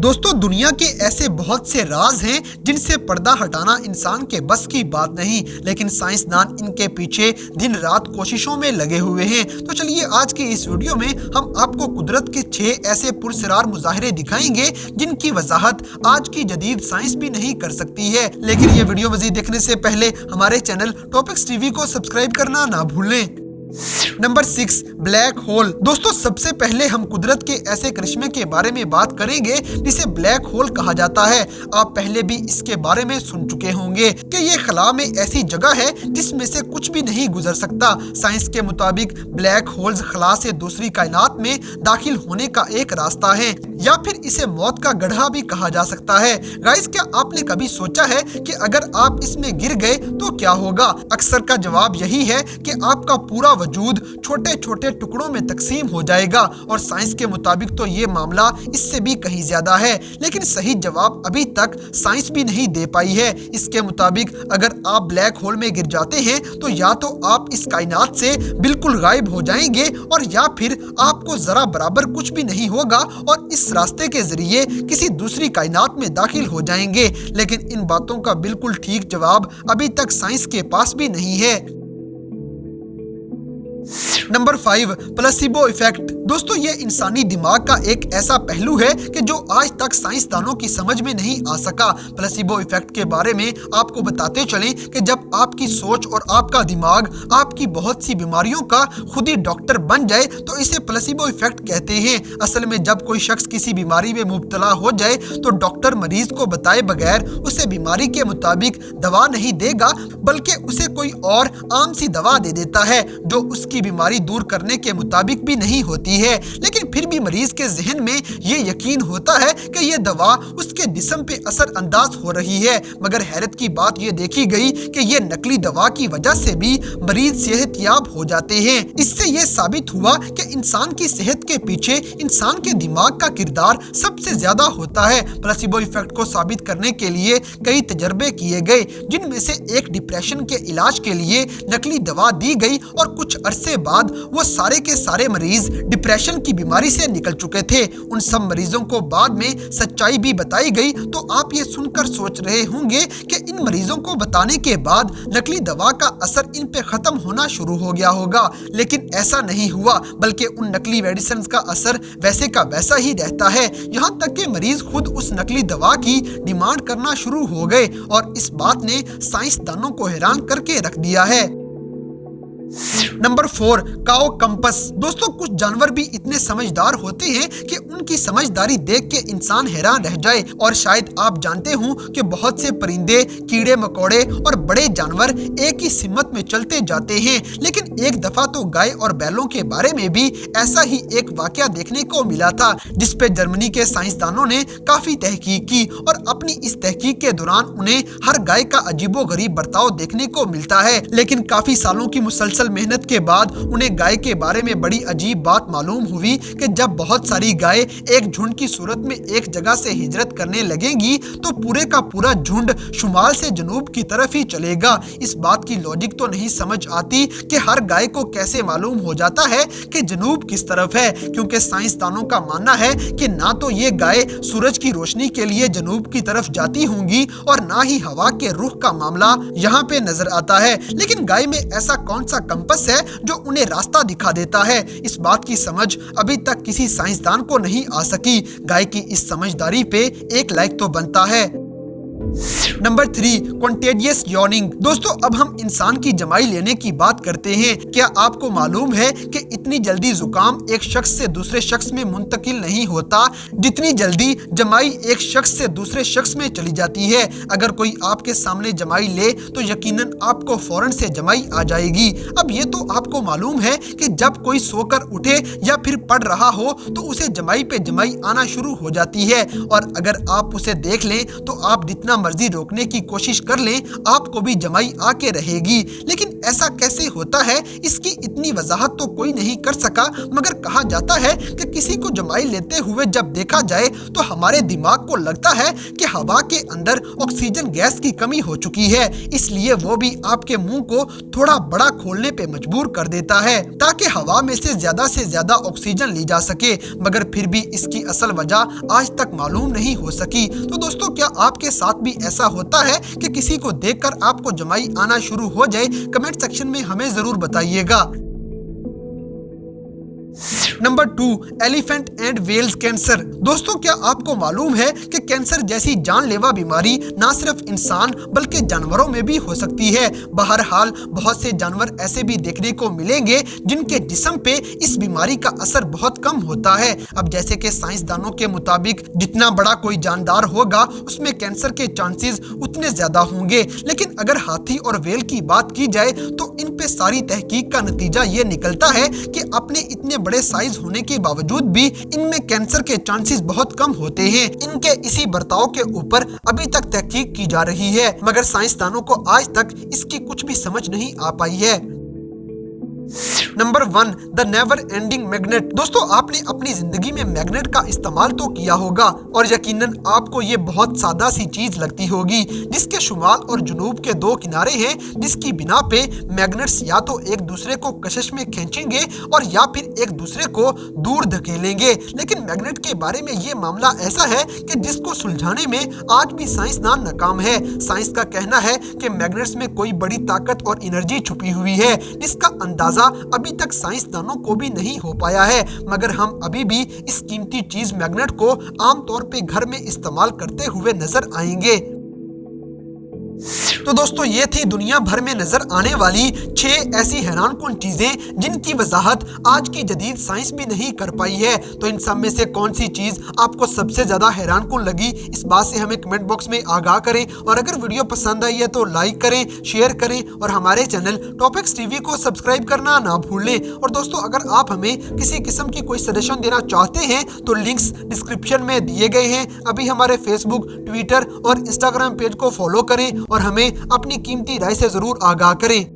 दोस्तों दुनिया के ऐसे बहुत से राज हैं जिनसे पर्दा हटाना इंसान के बस की बात नहीं, लेकिन साइंसदान इनके पीछे दिन रात कोशिशों में लगे हुए हैं। तो चलिए आज की इस वीडियो में हम आपको कुदरत के 6 ऐसे पुरस्कार मुजाहिरे दिखाएंगे जिनकी वजाहत आज की जदीद साइंस भी नहीं कर सकती है। लेकिन ये वीडियो मजीद देखने से पहले हमारे चैनल टॉपिक्स टीवी को सब्सक्राइब करना ना भूलें। Number 6, black hole. दोस्तों सबसे पहले हम कुदरत के ऐसे करिश्मे के बारे में बात करेंगे जिसे ब्लैक होल कहा जाता है। आप पहले भी इसके बारे में सुन चुके होंगे कि ये खला में ऐसी जगह है जिसमें से कुछ भी नहीं गुजर सकता। साइंस के मुताबिक ब्लैक होल्स खला से दूसरी कायनात में दाखिल होने का एक रास्ता है, या फिर इसे मौत का गड्ढा भी कहा जा सकता है। गाइस, क्या आपने कभी सोचा है कि अगर आप इसमें गिर गए तो क्या होगा? अक्सर का जवाब यही है कि आपका पूरा वजूद छोटे छोटे टुकड़ों में तकसीम हो जाएगा, और साइंस के मुताबिक तो ये मामला इससे भी कहीं ज्यादा है। लेकिन सही जवाब अभी तक साइंस भी नहीं दे पाई है। इसके मुताबिक अगर आप ब्लैक होल में गिर जाते हैं तो या तो आप इस कायनात से बिल्कुल गायब हो जाएंगे, और या फिर आपको जरा बराबर कुछ भी नहीं होगा और इस रास्ते के जरिए किसी दूसरी कायनात में दाखिल हो जाएंगे। लेकिन इन बातों का बिल्कुल ठीक जवाब अभी तक साइंस के पास भी नहीं है। Number 5, placebo effect. दोस्तों ये इंसानी दिमाग का एक ऐसा पहलू है कि जो आज तक साइंसदानों की समझ में नहीं आ सका। प्लेसिबो इफेक्ट के बारे में आपको बताते चलें कि जब आपकी सोच और आपका दिमाग आपकी बहुत सी बीमारियों का खुद ही डॉक्टर बन जाए तो इसे प्लेसिबो इफेक्ट कहते हैं। असल में जब कोई शख्स किसी बीमारी में मुब्तला हो जाए तो डॉक्टर मरीज को बताए बगैर उसे बीमारी के मुताबिक दवा नहीं देगा, बल्कि उसे कोई और आम सी दवा दे देता है जो उसकी बीमारी दूर करने के मुताबिक भी नहीं होती है। लेकिन फिर भी मरीज के जहन में ये यकीन होता है कि ये दवा उसके जिस्म पे असर अंदाज हो रही है। मगर हैरत की बात ये देखी गई कि ये नकली दवा की वजह से भी मरीज सेहतयाब हो जाते हैं। इससे ये साबित हुआ कि इंसान की सेहत के पीछे इंसान के दिमाग का किरदार सबसे ज्यादा होता है। प्लेसिबो इफेक्ट को साबित करने के लिए कई तजर्बे किए गए, जिनमें से एक डिप्रेशन के इलाज के लिए नकली दवा दी गई, और कुछ अरसे बाद वो सारे के सारे मरीज डिप्रेशन की बीमारी से निकल चुके थे। उन सब मरीजों को बाद में सच्चाई भी बताई गई। तो आप ये सुनकर सोच रहे होंगे कि इन मरीजों को बताने के बाद नकली दवा का असर इन पे खत्म होना शुरू हो गया होगा, लेकिन ऐसा नहीं हुआ, बल्कि उन नकली मेडिसिन का असर वैसे का वैसा ही रहता है। यहाँ तक कि मरीज खुद उस नकली दवा की डिमांड करना शुरू हो गए, और इस बात ने साइंसदानों को हैरान करके रख दिया है। नंबर 4, काओ कंपस। दोस्तों कुछ जानवर भी इतने समझदार होते हैं कि उनकी समझदारी देख के इंसान हैरान रह जाए। और शायद आप जानते हो कि बहुत से परिंदे, कीड़े मकोड़े और बड़े जानवर एक ही सिमत में चलते जाते हैं। लेकिन एक दफा तो गाय और बैलों के बारे में भी ऐसा ही एक वाकया देखने को मिला था, जिसपे जर्मनी के साइंसदानों ने काफी तहकीक की, और अपनी इस तहकीक के दौरान उन्हें हर गाय का अजीबोगरीब बर्ताव देखने को मिलता है। लेकिन काफी सालों की मुसलसल मेहनत के बाद उन्हें गाय के बारे में बड़ी अजीब बात मालूम हुई कि जब बहुत सारी गाय एक झुंड की सूरत में एक जगह से हिजरत करने लगेंगी तो पूरे का पूरा झुंड शुमाल से जनूब की तरफ ही चलेगा। इस बात की लॉजिक तो नहीं समझ आती कि हर गाय को कैसे मालूम हो जाता है कि जनूब किस तरफ है, क्योंकि साइंसदानों का मानना है कि ना तो ये गाय सूरज की रोशनी के लिए जनूब की तरफ जाती होंगी और ना ही हवा के रुख का मामला यहाँ पे नजर आता है। लेकिन गाय में ऐसा कौन सा कंपस है जो उन्हें रास्ता दिखा देता है? इस बात की समझ अभी तक किसी साइंसदान को नहीं आ सकी। गाय की इस समझदारी पे एक लाइक तो बनता है। Number 3, contagious yawning. दोस्तों अब हम इंसान की जमाई लेने की बात करते हैं। क्या आपको मालूम है कि इतनी जल्दी जुकाम एक शख्स से दूसरे शख्स में मुंतकिल नहीं होता जितनी जल्दी जमाई एक शख्स से दूसरे शख्स में चली जाती है? अगर कोई आपके सामने जमाई ले तो यकीनन आपको फौरन से जमाई आ जाएगी। अब ये तो आपको मालूम है कि जब कोई सोकर उठे या फिर पढ़ रहा हो तो उसे जमाई पे जमाई आना शुरू हो जाती है, और अगर आप उसे देख लें तो आप जितना मर्जी रोकने की कोशिश कर लें आपको भी जमाई आके रहेगी। लेकिन ऐसा कैसे होता है, इसकी इतनी वजाहत तो कोई नहीं कर सका, मगर कहा जाता है कि किसी को जमाई लेते हुए जब देखा जाए तो हमारे दिमाग को लगता है कि हवा के अंदर ऑक्सीजन गैस की कमी हो चुकी है, इसलिए वो भी आपके मुंह को थोड़ा बड़ा खोलने पे मजबूर कर देता है ताकि हवा में से ज्यादा ऑक्सीजन ली जा सके, मगर फिर भी इसकी असल वजह आज तक मालूम नहीं हो सकी। तो दोस्तों, क्या आपके साथ भी ऐसा होता है कि किसी को देखकर आपको जमाई आना शुरू हो जाए? कमेंट सेक्शन में हमें जरूर बताइएगा। Number 2, elephant and whales cancer. दोस्तों, क्या आपको मालूम है कि कैंसर जैसी जानलेवा बीमारी ना सिर्फ इंसान बल्कि जानवरों में भी हो सकती है। बहरहाल बहुत से जानवर ऐसे भी देखने को मिलेंगे जिनके जिस्म पे इस बीमारी का असर बहुत कम होता है। अब जैसे कि साइंसदानों के मुताबिक जितना बड़ा कोई जानदार होगा उसमें कैंसर के चांसेस उतने ज्यादा होंगे, लेकिन अगर हाथी और व्हेल की बात की जाए तो इन पे सारी तहकीक का नतीजा ये निकलता है कि अपने इतने बड़े साइज होने के बावजूद भी इनमें कैंसर के चांसेस बहुत कम होते हैं। इनके इसी बर्ताव के ऊपर अभी तक तहकीक की जा रही है, मगर साइंसदानों को आज तक इसकी कुछ भी समझ नहीं आ पाई है। Number 1, the never ending magnet. दोस्तों, आपने अपनी जिंदगी में मैग्नेट का इस्तेमाल तो किया होगा और यकीनन आपको ये बहुत सादा सी चीज लगती होगी जिसके शुमाल और जुनूब के 2 किनारे हैं, जिसकी बिना पे मैग्नेट्स या तो एक दूसरे को कशिश में खींचेंगे और या फिर एक दूसरे को दूर धकेलेंगे। लेकिन मैग्नेट के बारे में ये मामला ऐसा है कि जिसको सुलझाने में आज भी साइंसदान नाकाम है। साइंस का कहना है कि मैग्नेट्स में कोई बड़ी ताकत और एनर्जी छुपी हुई है जिसका अंदाजा अभी तक साइंसदानों को भी नहीं हो पाया है, मगर हम अभी भी इस कीमती चीज मैग्नेट को आमतौर पे घर में इस्तेमाल करते हुए नजर आएंगे। तो दोस्तों, ये थी दुनिया भर में नजर आने वाली 6 ऐसी हैरानकुन चीजें जिनकी वजाहत आज की जदीद साइंस भी नहीं कर पाई है। तो इन सब में से कौन सी चीज आपको सबसे ज्यादा हैरानकुन लगी, इस बात से हमें कमेंट बॉक्स में आगाह करें। और अगर वीडियो पसंद आई है तो लाइक करें, शेयर करें और हमारे चैनल टॉपिक्स टीवी को सब्सक्राइब करना ना भूलें। और दोस्तों, अगर आप हमें किसी किस्म की कोई सजेशन देना चाहते हैं तो लिंक्स डिस्क्रिप्शन में दिए गए हैं। अभी हमारे फेसबुक, ट्विटर और इंस्टाग्राम पेज को फॉलो करें और हमें अपनी कीमती राय से जरूर आगाह करें।